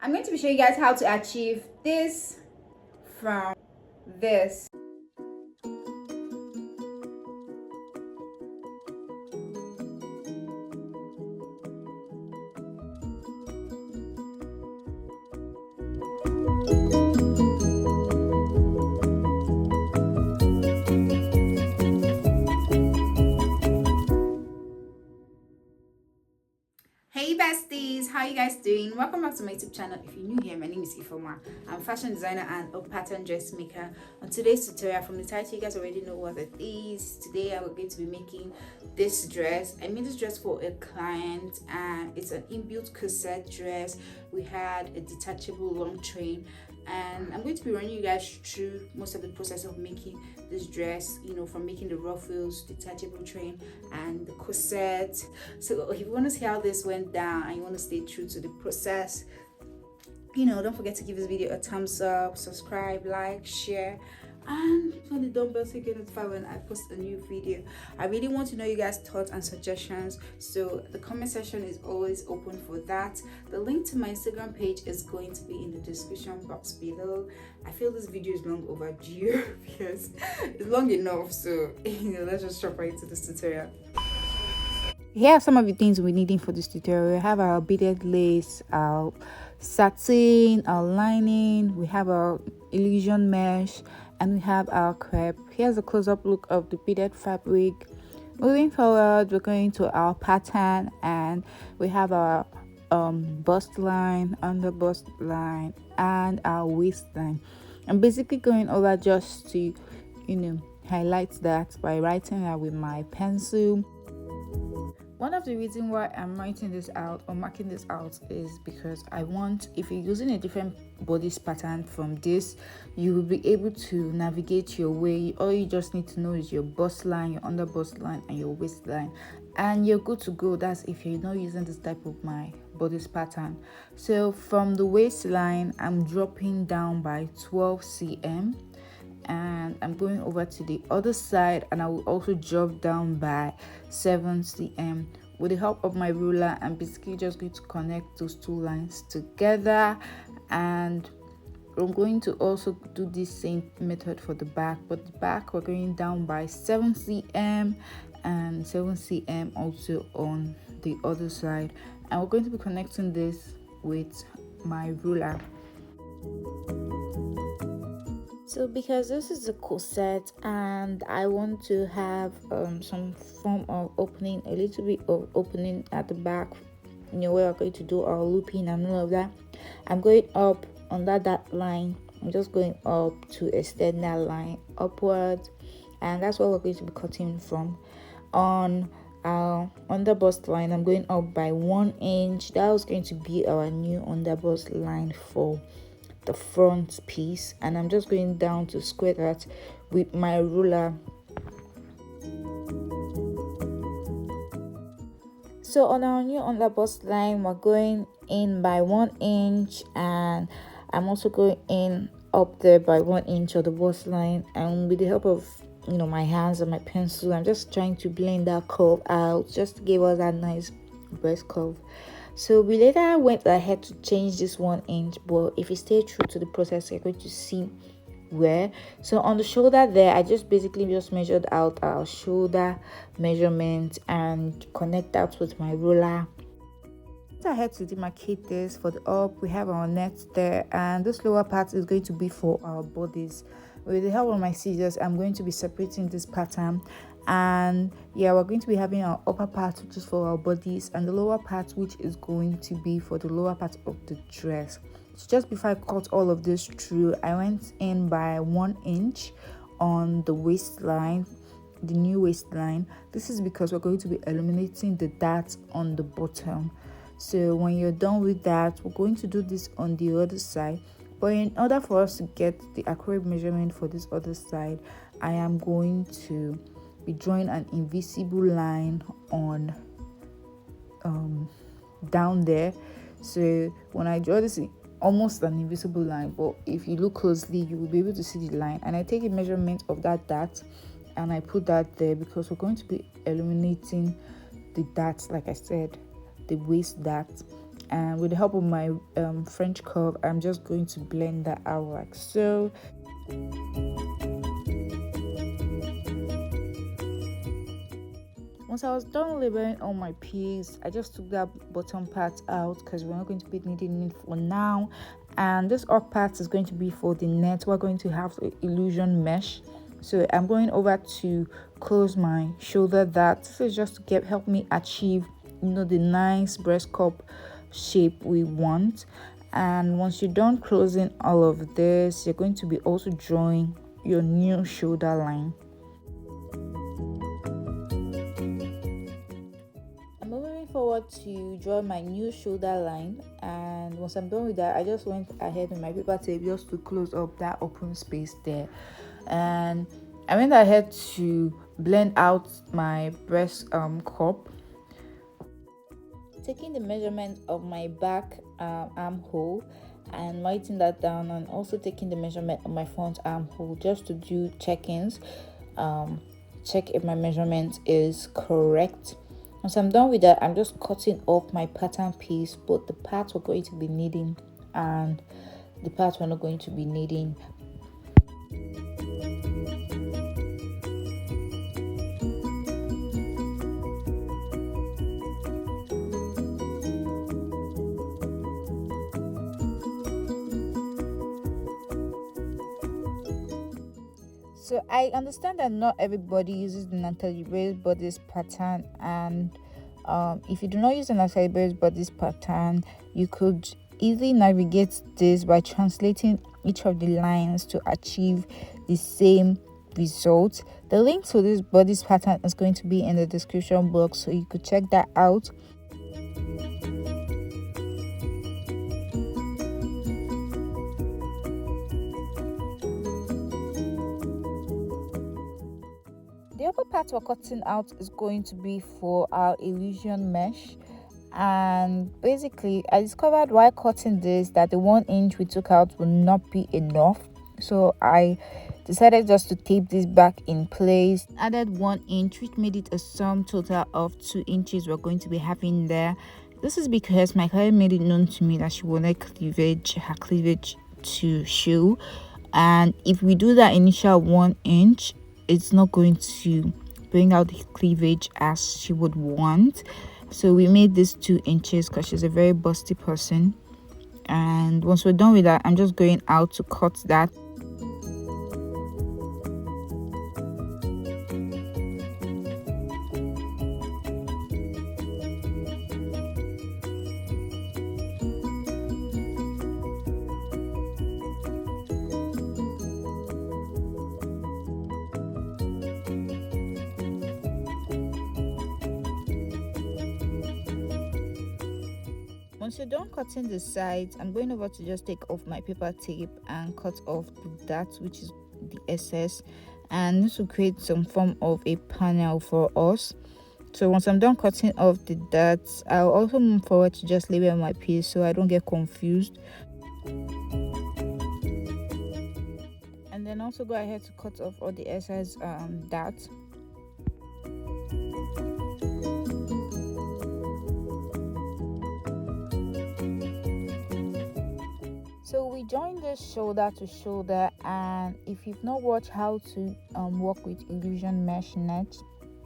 I'm going to be showing you guys how to achieve this from this. Hey besties, how you guys doing? Welcome back to my YouTube channel. If you're new here, my name is Ifoma. I'm a fashion designer and a pattern dressmaker. On today's tutorial, from the title you guys already know what it is. Today I'm going to be making this dress. I made this dress for a client and it's an inbuilt corset dress. We had a detachable long train, and I'm going to be running you guys through most of the process of making this dress, you know, from making the ruffles, detachable train, and the corset. So if you want to see how this went down and you want to stay true to the process, you know, don't forget to give this video a thumbs up, subscribe, like, share, and on the dumbbell so you get notified when I post a new video. I really want to know you guys' thoughts and suggestions, so the comment section is always open for that. The link to my Instagram page is going to be in the description box below. I feel this video is long overdue because it's long enough, so you know, let's just jump right into this tutorial. Here are some of the things we're needing for this tutorial. We have our beaded lace, our satin, our lining, we have our illusion mesh, and we have our crepe. Here's a close-up look of the beaded fabric. Moving forward, we're going to our pattern, and we have our bust line, under bust line, and our waistline. I'm basically going over just to, you know, highlight that by writing that with my pencil. One of the reasons why I'm writing this out or marking this out is because I want, if you're using a different bodice pattern from this, you will be able to navigate your way. All you just need to know is your bust line, your under bust line, and your waistline, and you're good to go. That's if you're not using this type of my bodice pattern. So from the waistline, I'm dropping down by 12 cm. And I'm going over to the other side, and I will also drop down by 7 cm. With the help of my ruler, I'm basically just going to connect those two lines together, and I'm going to also do this same method for the back. But the back, we're going down by 7 cm and 7 cm also on the other side, and we're going to be connecting this with my ruler. So because this is a corset and I want to have some form of opening, a little bit of opening at the back, you know, where we're going to do our looping and all of that, I'm going up under that line. I'm just going up to extend that line upwards, and that's what we're going to be cutting from. On our under bust line, I'm going up by 1 inch. That was going to be our new under bust line for the front piece, and I'm just going down to square that with my ruler. So on our new under bust line, we're going in by 1 inch, and I'm also going in up there by 1 inch of the bust line, and with the help of, you know, my hands and my pencil, I'm just trying to blend that curve out just to give us that nice breast curve. So we later went ahead to change this 1 inch, but if you stay true to the process, you're going to see where. So on the shoulder there, I just basically just measured out our shoulder measurement and connect that with my ruler. I had to demarcate this for the up. We have our net there, and this lower part is going to be for our bodies. With the help of my scissors, I'm going to be separating this pattern, and yeah, we're going to be having our upper part, which is for our bodies, and the lower part, which is going to be for the lower part of the dress. So just before I cut all of this through, I went in by 1 inch on the waistline, the new waistline. This is because we're going to be eliminating the darts on the bottom. So when you're done with that, we're going to do this on the other side. But in order for us to get the accurate measurement for this other side, I am going to be drawing an invisible line on down there. So when I draw this, almost an invisible line, but if you look closely, you will be able to see the line. And I take a measurement of that dart, and I put that there because we're going to be eliminating the darts, like I said, the waist dart. and with the help of my French curve, I'm just going to blend that out like so. Once I was done labeling all my piece, I just took that bottom part out because we're not going to be needing it for now. And this up part is going to be for the net. We're going to have the illusion mesh. So I'm going over to close my shoulder. That this is just to help me achieve, the nice breast cup shape we want. And once you're done closing all of this, you're going to be also drawing your new shoulder line. Forward to draw my new shoulder line, and once I'm done with that, I just went ahead with my paper tape just to close up that open space there, and I went ahead to blend out my breast cup, taking the measurement of my back armhole and writing that down, and also taking the measurement of my front armhole just to do check-ins, check if my measurement is correct. Once I'm done with that, I'm just cutting off my pattern piece, both the parts we're going to be needing and the parts we're not going to be needing. So I understand that not everybody uses the Natalie braid bodice pattern, and if you do not use the Natalie braid bodice pattern, you could easily navigate this by translating each of the lines to achieve the same result. The link to this bodice pattern is going to be in the description box, so you could check that out. The upper part we're cutting out is going to be for our illusion mesh, and basically I discovered while cutting this that the 1 inch we took out will not be enough, so I decided just to tape this back in place, added 1 inch, which made it a sum total of 2 inches we're going to be having there. This is because my client made it known to me that she wanted her cleavage to show, and if we do that initial 1 inch, it's not going to bring out the cleavage as she would want. So we made this 2 inches because she's a very busty person. And once we're done with that, I'm just going out to cut that. Once you're done cutting the sides, I'm going over to just take off my paper tape and cut off the darts, which is the excess, and this will create some form of a panel for us. So once I'm done cutting off the darts, I'll also move forward to just label my piece so I don't get confused, and then also go ahead to cut off all the excess darts. So we join this shoulder to shoulder, and if you've not watched how to work with illusion mesh net,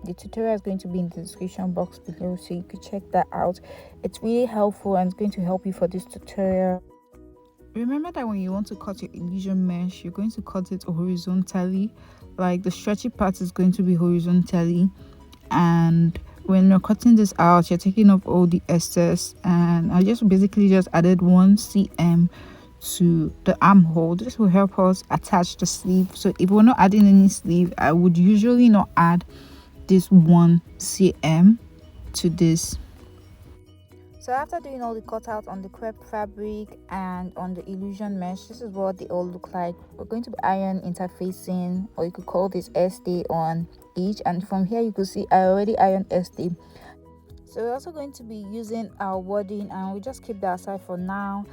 the tutorial is going to be in the description box below, so you could check that out. It's really helpful and it's going to help you for this tutorial. Remember that when you want to cut your illusion mesh, you're going to cut it horizontally, like the stretchy part is going to be horizontally, and when you're cutting this out, you're taking off all the excess. And I just basically just added 1 cm to the armhole. This will help us attach the sleeve. So if we're not adding any sleeve, I would usually not add this 1 cm to this. So after doing all the cutout on the crepe fabric and on the illusion mesh, this is what they all look like. We're going to be iron interfacing, or you could call this S-day on each, and from here you could see I already ironed S-day. So we're also going to be using our wording, and we just keep that aside for now.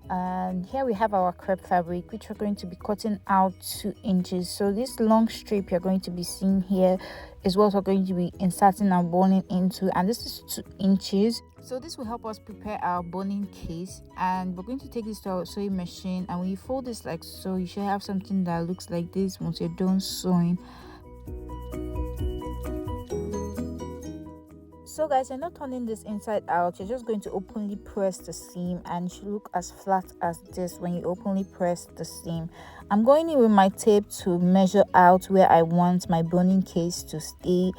And here we have our crepe fabric, which we're going to be cutting out 2 inches. So this long strip you're going to be seeing here is what we're going to be inserting our boning into, and this is 2 inches. So this will help us prepare our boning case, and we're going to take this to our sewing machine, and when you fold this like so, you should have something that looks like this once you're done sewing. So guys, you're not turning this inside out, you're just going to openly press the seam, and it should look as flat as this when you openly press the seam. I'm going in with my tape to measure out where I want my boning case to stay,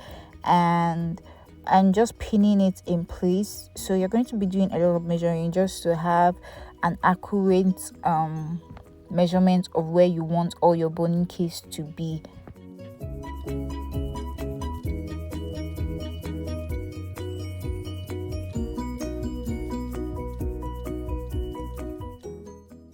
and just pinning it in place. So you're going to be doing a lot of measuring just to have an accurate measurement of where you want all your boning case to be.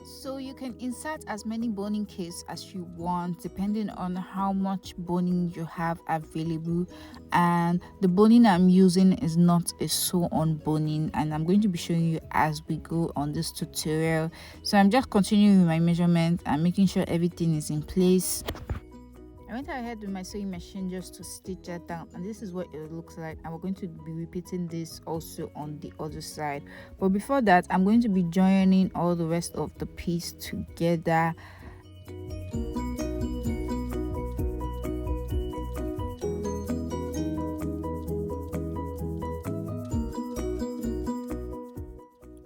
So you can insert as many boning case as you want depending on how much boning you have available, and the boning I'm using is not a sew-on boning, and I'm going to be showing you as we go on this tutorial. So I'm just continuing with my measurement and making sure everything is in place. I went ahead with my sewing machine just to stitch that down, and this is what it looks like, and we're going to be repeating this also on the other side. But before that, I'm going to be joining all the rest of the piece together.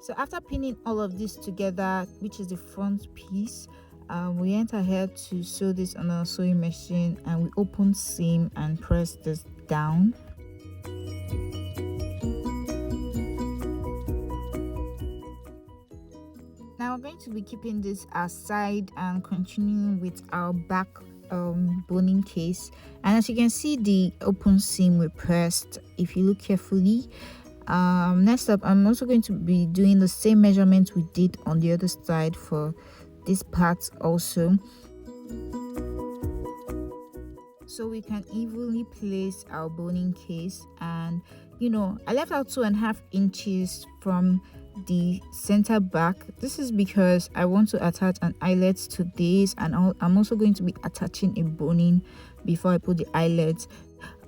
So after pinning all of this together, which is the front piece, we went ahead to sew this on our sewing machine, and we open seam and press this down. Now we're going to be keeping this aside and continuing with our back boning case, and as you can see, the open seam we pressed if you look carefully. Next up, I'm also going to be doing the same measurement we did on the other side for this part also, so we can evenly place our boning case. And I left out 2.5 inches from the center back. This is because I want to attach an eyelet to this, and I'm also going to be attaching a boning before I put the eyelet.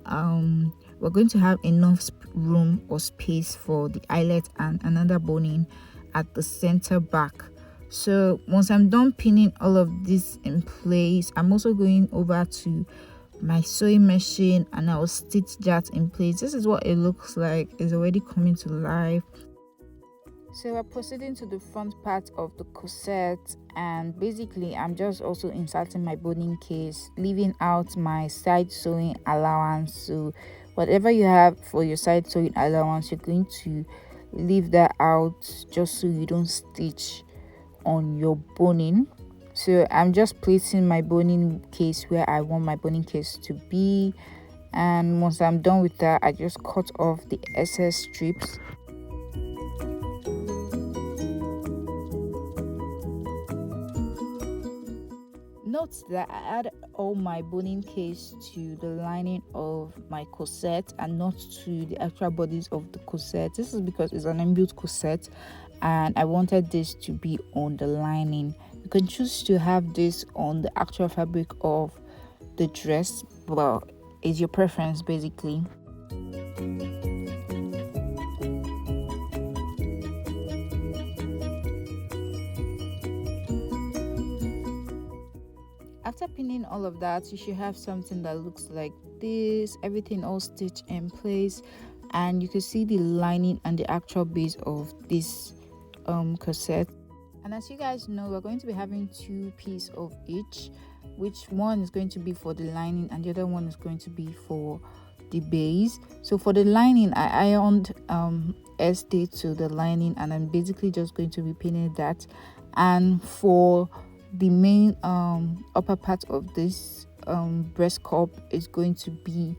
We're going to have enough room or space for the eyelet and another boning at the center back. So once I'm done pinning all of this in place, I'm also going over to my sewing machine and I'll stitch that in place. This is what it looks like. It's already coming to life. So we're proceeding to the front part of the corset, and basically I'm just also inserting my boning case, leaving out my side sewing allowance. So whatever you have for your side sewing allowance, you're going to leave that out just so you don't stitch on your boning. So I'm just placing my boning case where I want my boning case to be, and once I'm done with that, I just cut off the excess strips. Note that I add all my boning case to the lining of my corset and not to the actual bodies of the corset. This is because it's an inbuilt corset and I wanted this to be on the lining. You can choose to have this on the actual fabric of the dress, but it's your preference basically. After pinning all of that, you should have something that looks like this, everything all stitched in place, and you can see the lining and the actual base of this corset. And as you guys know, we're going to be having 2 pieces of each, which one is going to be for the lining and the other one is going to be for the base. So for the lining, I ironed stay to the lining, and I'm basically just going to be pinning that. And for the main upper part of this breast cup is going to be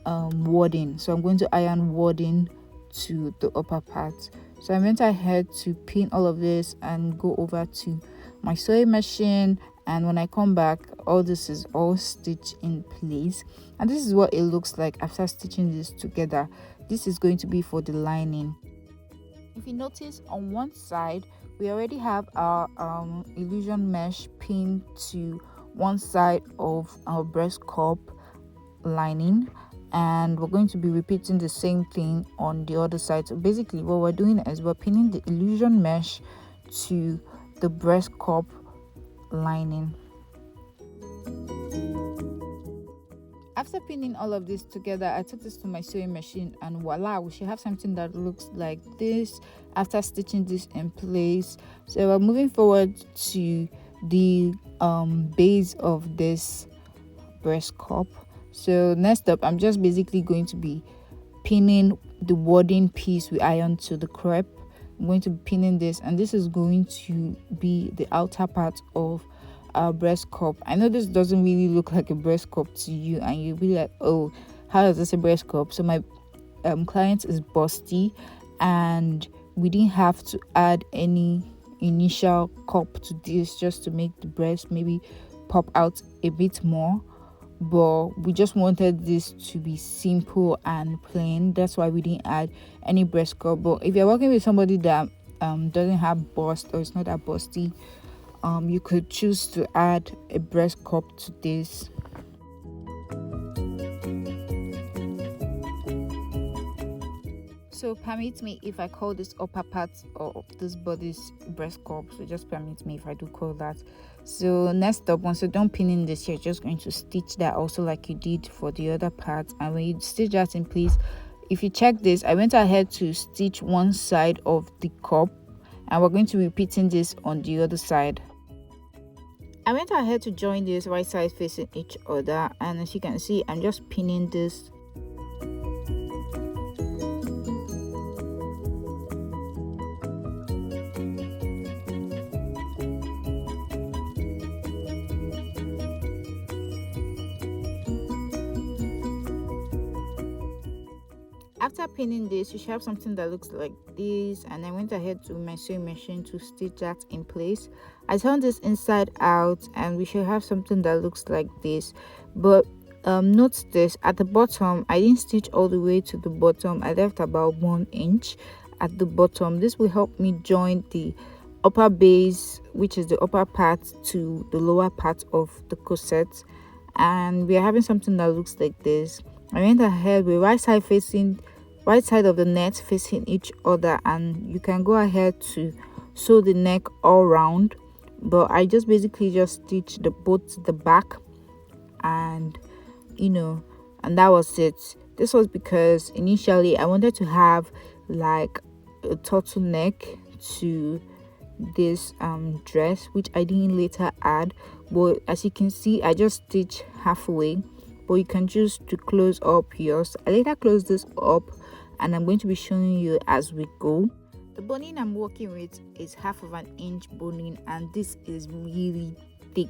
wadding, so I'm going to iron wadding to the upper part. So I went ahead to pin all of this and go over to my sewing machine, and when I come back, all this is all stitched in place, and this is what it looks like after stitching this together. This is going to be for the lining. If you notice, on one side we already have our illusion mesh pinned to one side of our breast cup lining, and we're going to be repeating the same thing on the other side. So basically what we're doing is we're pinning the illusion mesh to the breast cup lining. After pinning all of this together, I took this to my sewing machine, and voila, we should have something that looks like this after stitching this in place. So we're moving forward to the base of this breast cup. So next up, I'm just basically going to be pinning the wadding piece we ironed to the crepe. I'm going to be pinning this, and this is going to be the outer part of our breast cup. I know this doesn't really look like a breast cup to you, and you'll be like, oh, how is this a breast cup? So my client is busty, and we didn't have to add any initial cup to this just to make the breast maybe pop out a bit more, but we just wanted this to be simple and plain. That's why we didn't add any breast cup. But if you're working with somebody that doesn't have bust, or it's not that busty, you could choose to add a breast cup to this. So permit me if I call this upper part of this body's breast cup. So just permit me if I do call that. So next up, once you're done pinning this, you're just going to stitch that also like you did for the other part. And when you stitch that in place, if you check this, I went ahead to stitch one side of the cup, and we're going to be repeating this on the other side. I went ahead to join this right side facing each other, and as you can see, I'm just pinning this. After pinning this, you should have something that looks like this, and I went ahead to my sewing machine to stitch that in place. I turned this inside out, and we should have something that looks like this. But note this, at the bottom I didn't stitch all the way to the bottom. I left about 1 inch at the bottom. This will help me join the upper base, which is the upper part, to the lower part of the corset, and we are having something that looks like this. I went ahead with right side of the net facing each other, and you can go ahead to sew the neck all round, but I just basically just stitched both the back, and and that was it. This was because initially I wanted to have like a turtleneck to this dress, which I didn't later add, but as you can see, I just stitched halfway, but you can choose to close up yours. I later closed this up, and I'm going to be showing you as we go. The boning I'm working with is 1/2 inch boning, and this is really thick.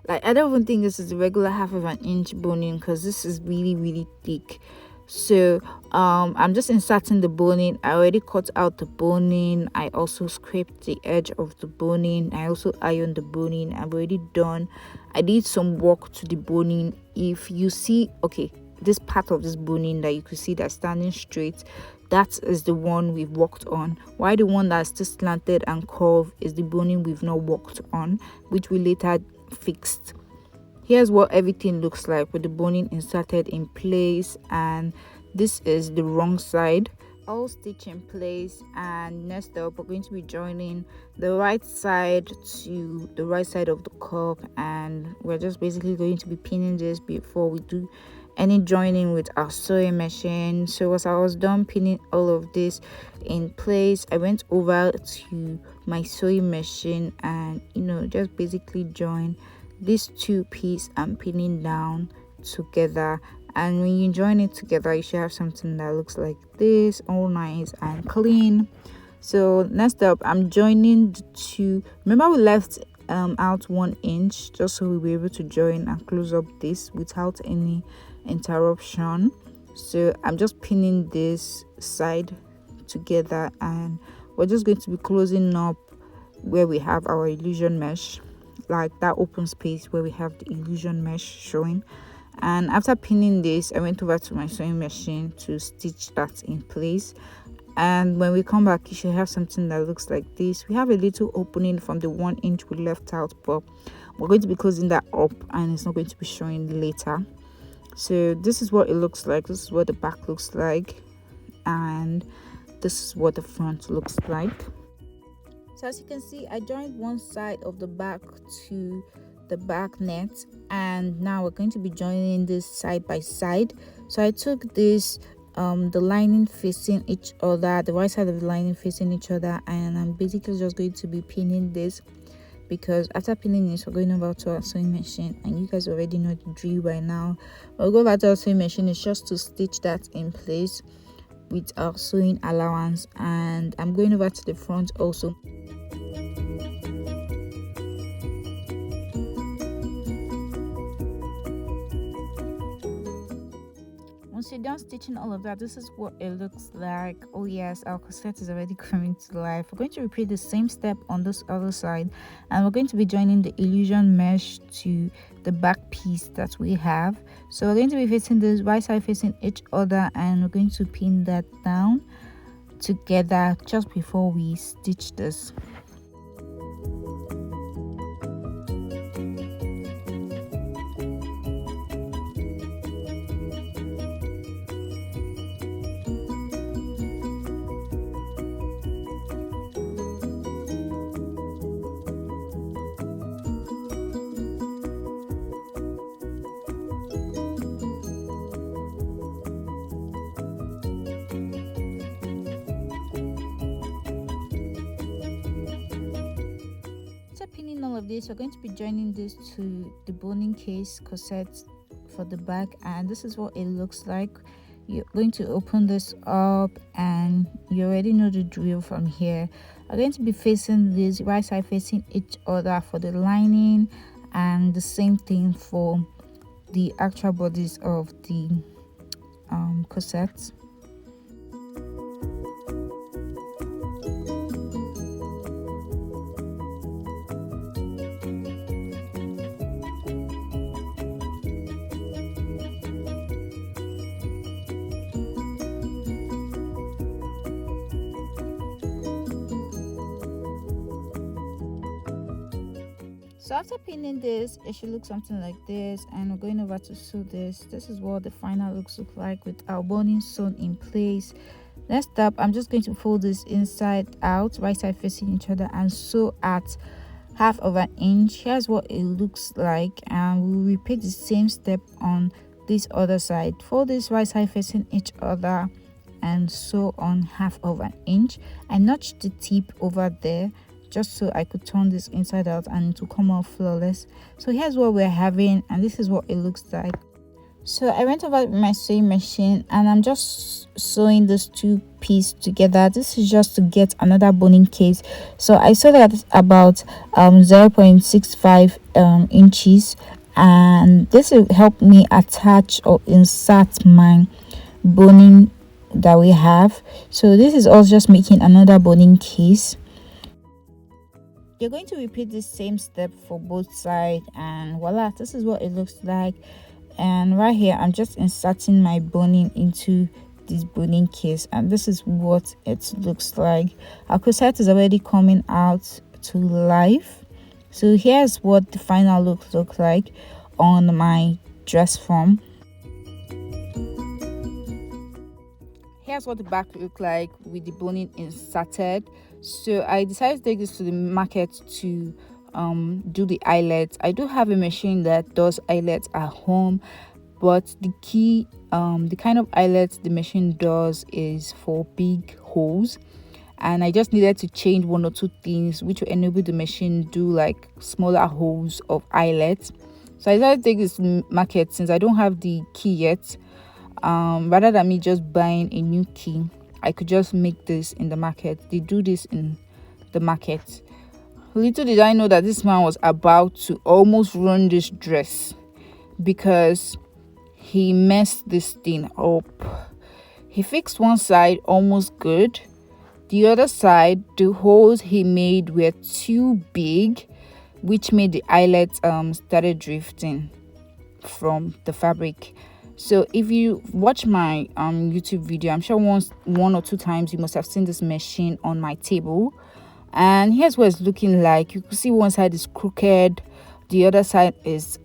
Like, I don't even think this is a regular 1/2 inch boning, because this is really thick. So I'm just inserting the boning. I already cut out the boning. I also scraped the edge of the boning. I also ironed the boning. I'm already done. I did some work to the boning. If you see, okay, this part of this boning that you could see that's standing straight, that is the one we've worked on, while the one that's still slanted and curved is the boning we've not worked on, which we later fixed. Here's what everything looks like with the boning inserted in place, and this is the wrong side, all stitch in place. And next up, we're going to be joining the right side to the right side of the cup, and we're just basically going to be pinning this before we do any joining with our sewing machine. So as I was done pinning all of this in place, I went over to my sewing machine and just basically join these two pieces I'm pinning down together. And when you join it together, you should have something that looks like this, all nice and clean. So next up, I'm joining the two. Remember, we left out 1 inch just so we'll be able to join and close up this without any interruption. So I'm just pinning this side together, and we're just going to be closing up where we have our illusion mesh, like that open space where we have the illusion mesh showing. And after pinning this, I went over to my sewing machine to stitch that in place. and when we come back you should have something that looks like this. We have a little opening from the 1 inch we left out, but we're going to be closing that up and it's not going to be showing later. So this is what it looks like. This is what the back looks like, and this is what the front looks like. So as you can see, I joined one side of the back to the back net, and now we're going to be joining this side by side. So I took this the lining facing each other, the right side of the lining facing each other, and I'm basically just going to be pinning this, because after pinning this we're going over to our sewing machine, and you guys already know the drill by now. We'll go back to our sewing machine. It's just to stitch that in place with our sewing allowance, and I'm going over to the front also. Once you're done stitching all of that, this is what it looks like. Oh yes, our corset is already coming to life. We're going to repeat the same step on this other side, and we're going to be joining the illusion mesh to the back piece that we have. So we're going to be facing this right side facing each other, and we're going to pin that down together just before we stitch this. Pinning all of this, we're going to be joining this to the boning case corset for the back, and this is what it looks like. You're going to open this up, and you already know the drill from here. We're going to be facing this right side facing each other for the lining, and the same thing for the actual bodies of the corsets. So after pinning this, it should look something like this, and we're going over to sew this. This is what the final looks look like with our boning sewn in place. Next up, I'm just going to fold this inside out, right side facing each other, and sew at 1/2 inch. Here's what it looks like, and we'll repeat the same step on this other side. Fold this right side facing each other and sew on 1/2 inch. I notched the tip over there just so I could turn this inside out and it will come out flawless. So here's what we're having, and this is what it looks like. So I went over my sewing machine, and I'm just sewing these two pieces together. This is just to get another boning case. So I sewed that about 0.65 inches, and this will help me attach or insert my boning that we have. So this is also just making another boning case. You're going to repeat the same step for both sides, and voila, this is what it looks like. And right here I'm just inserting my boning into this boning case, and this is what it looks like. Our corset is already coming out to life. So here's what the final look like on my dress form. Here's what the back look like with the boning inserted. So I decided to take this to the market to do the eyelets. I do have a machine that does eyelets at home, but the kind of eyelets the machine does is for big holes, and I just needed to change 1 or 2 things which will enable the machine do like smaller holes of eyelets. So I decided to take this to market since I don't have the key yet. Rather than me just buying a new key, I could just make this in the market. They do this in the market. Little did I know that this man was about to almost ruin this dress, because he messed this thing up. He fixed one side almost good. The other side, the holes he made were too big, which made the eyelet started drifting from the fabric. So if you watch my YouTube video, I'm sure one or two times you must have seen this machine on my table. And here's what it's looking like. You can see one side is crooked, the other side is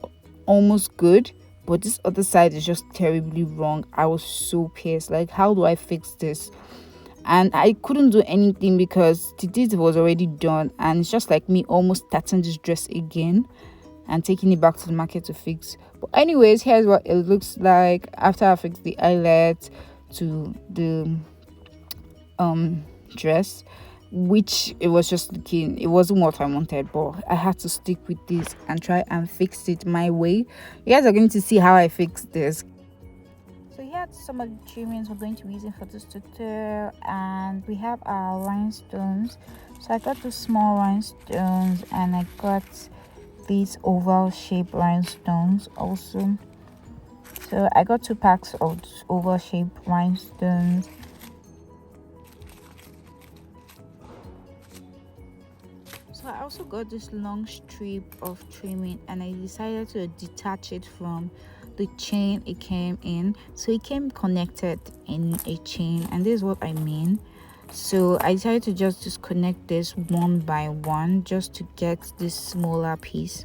almost good, but this other side is just terribly wrong. I was so pissed. Like, how do I fix this? And I couldn't do anything because the deed was already done, and it's just like me almost starting this dress again and taking it back to the market to fix. But anyways, here's what it looks like after I fixed the eyelet to the dress, which it was just looking, it wasn't what I wanted, but I had to stick with this and try and fix it my way. You guys are going to see how I fix this. So here are some of the trimmings we're going to be using for this tutorial, and we have our rhinestones. So I got the small rhinestones and I got these oval shaped rhinestones also. So I got 2 packs of oval shaped rhinestones. So I also got this long strip of trimming, and I decided to detach it from the chain it came in. So it came connected in a chain, and this is what I mean. So I decided to just disconnect this one by one just to get this smaller piece.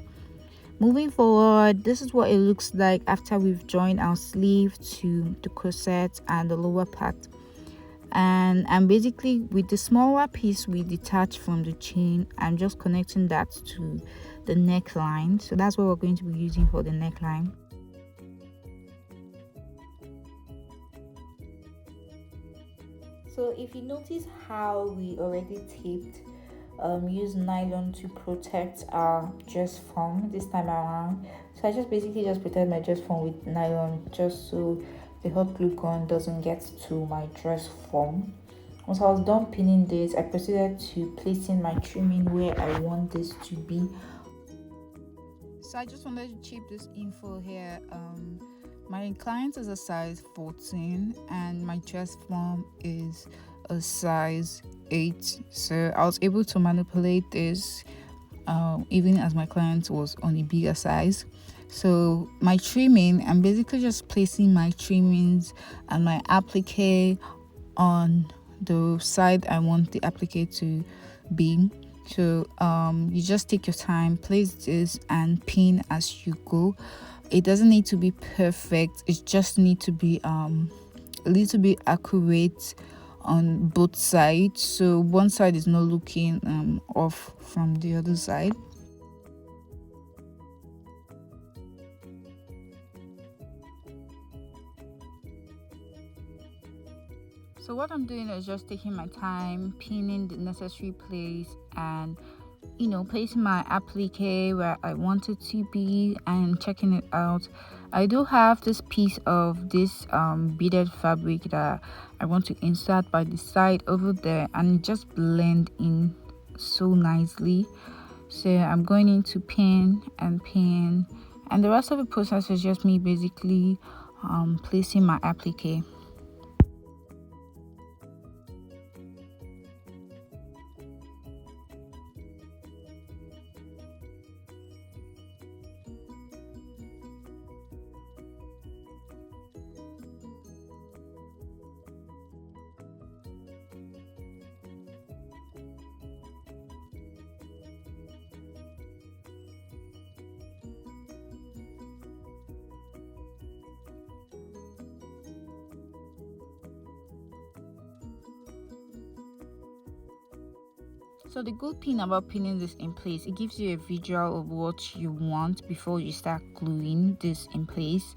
Moving forward, this is what it looks like after we've joined our sleeve to the corset and the lower part. And basically with the smaller piece we detach from the chain, I'm just connecting that to the neckline. So that's what we're going to be using for the neckline. So if you notice how we already taped, use nylon to protect our dress form this time around. So I just basically just protect my dress form with nylon just so the hot glue gun doesn't get to my dress form. Once I was done pinning this, I proceeded to placing my trimming where I want this to be. So I just wanted to chip this info here. My client is a size 14 and my dress form is a size 8. So I was able to manipulate this even as my client was on a bigger size. So my trimming, I'm basically just placing my trimmings and my applique on the side I want the applique to be. So you just take your time, place this and pin as you go. It doesn't need to be perfect, it just need to be a little bit accurate on both sides, so one side is not looking off from the other side. So what I'm doing is just taking my time, pinning the necessary place, and placing my applique where I want it to be and checking it out. I do have this piece of this beaded fabric that I want to insert by the side over there, and it just blend in so nicely. So I'm going in to pin, and the rest of the process is just me basically placing my applique. So the good thing about pinning this in place, it gives you a visual of what you want before you start gluing this in place.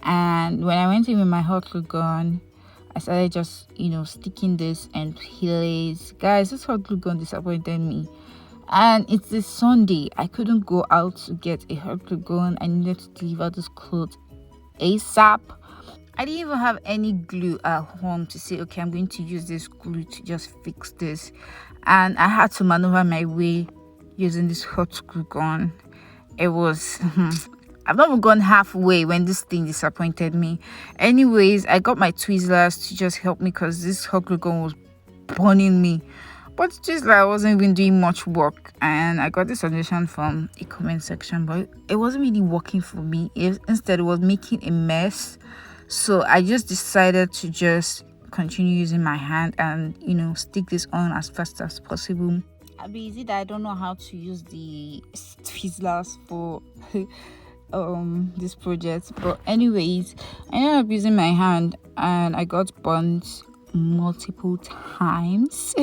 And when I went in with my hot glue gun, I started just sticking this in place. Guys, this hot glue gun disappointed me, and it's this Sunday. I couldn't go out to get a hot glue gun. I needed to deliver this clothes ASAP. I didn't even have any glue at home to say, okay, I'm going to use this glue to just fix this. And I had to maneuver my way using this hot glue gun. It was I've not even gone halfway when this thing disappointed me. Anyways, I got my Twizzlers to just help me because this hot glue gun was burning me. But just like I wasn't even doing much work, and I got this suggestion from a comment section, but it wasn't really working for me. Instead, it was making a mess. So I just decided to just continue using my hand and stick this on as fast as possible. I'll be easy that I don't know how to use the twizzlers for this project, but anyways, I ended up using my hand and I got burnt multiple times.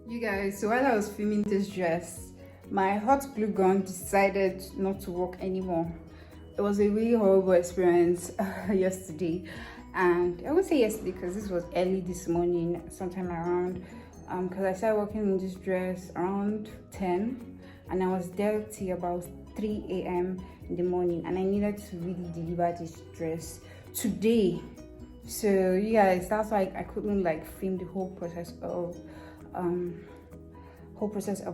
You guys, so while I was filming this dress, my hot glue gun decided not to work anymore. It was a really horrible experience yesterday, and I would say yesterday because this was early this morning, sometime around because I started working on this dress around 10 and I was there till about 3 a.m. in the morning, and I needed to really deliver this dress today. So you guys, that's why I couldn't like film the whole process of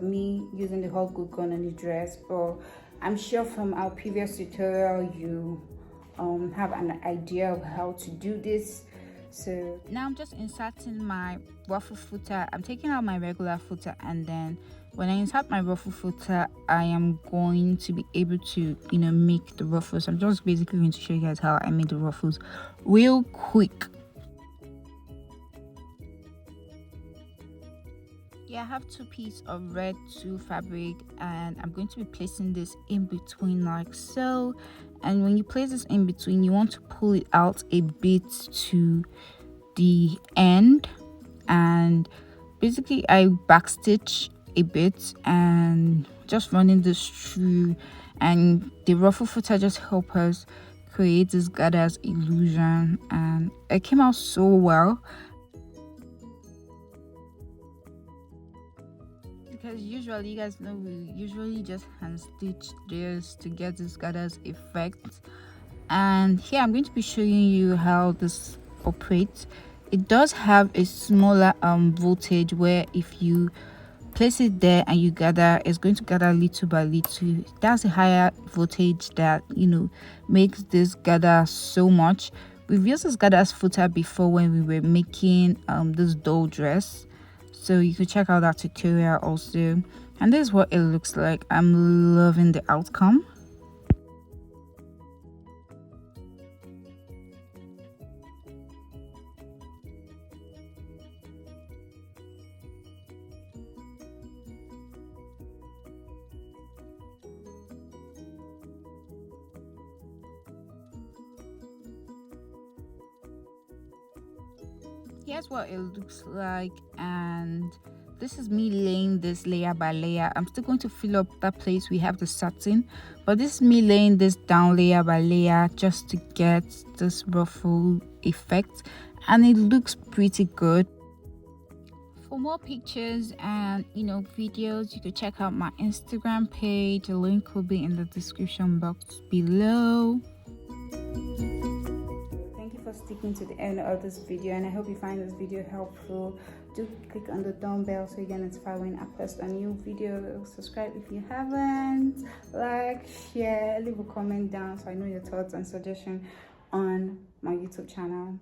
me using the hot glue gun on the dress. But I'm sure from our previous tutorial you have an idea of how to do this. So now I'm just inserting my ruffle footer. I'm taking out my regular footer, and then when I insert my ruffle footer, I am going to be able to make the ruffles. I'm just basically going to show you guys how I made the ruffles real quick. Yeah, I have 2 pieces of red tulle fabric, and I'm going to be placing this in between like so. And when you place this in between, you want to pull it out a bit to the end, and basically I backstitch a bit and just running this through, and the ruffle footer just help us create this gathers illusion, and it came out so well. Because usually, you guys know, we usually just hand stitch this to get this gathers effect, and here I'm going to be showing you how this operates. It does have a smaller voltage, where if you place it there and you gather, it's going to gather little by little. That's a higher voltage that makes this gather so much. We've used this gathers footer before when we were making this doll dress, so you could check out that tutorial also. And this is what it looks like. I'm loving the outcome. here's what it looks like, and this is me laying this layer by layer. I'm still going to fill up that place we have the satin, but this is me laying this down layer by layer just to get this ruffle effect, and it looks pretty good. For more pictures and videos, you could check out my Instagram page. The link will be in the description box below. Thank you for sticking to the end of this video, and I hope you find this video helpful. Do click on the dumbbell so you get notified when I post a new video. Subscribe if you haven't. Like, share, leave a comment down so I know your thoughts and suggestions on my YouTube channel.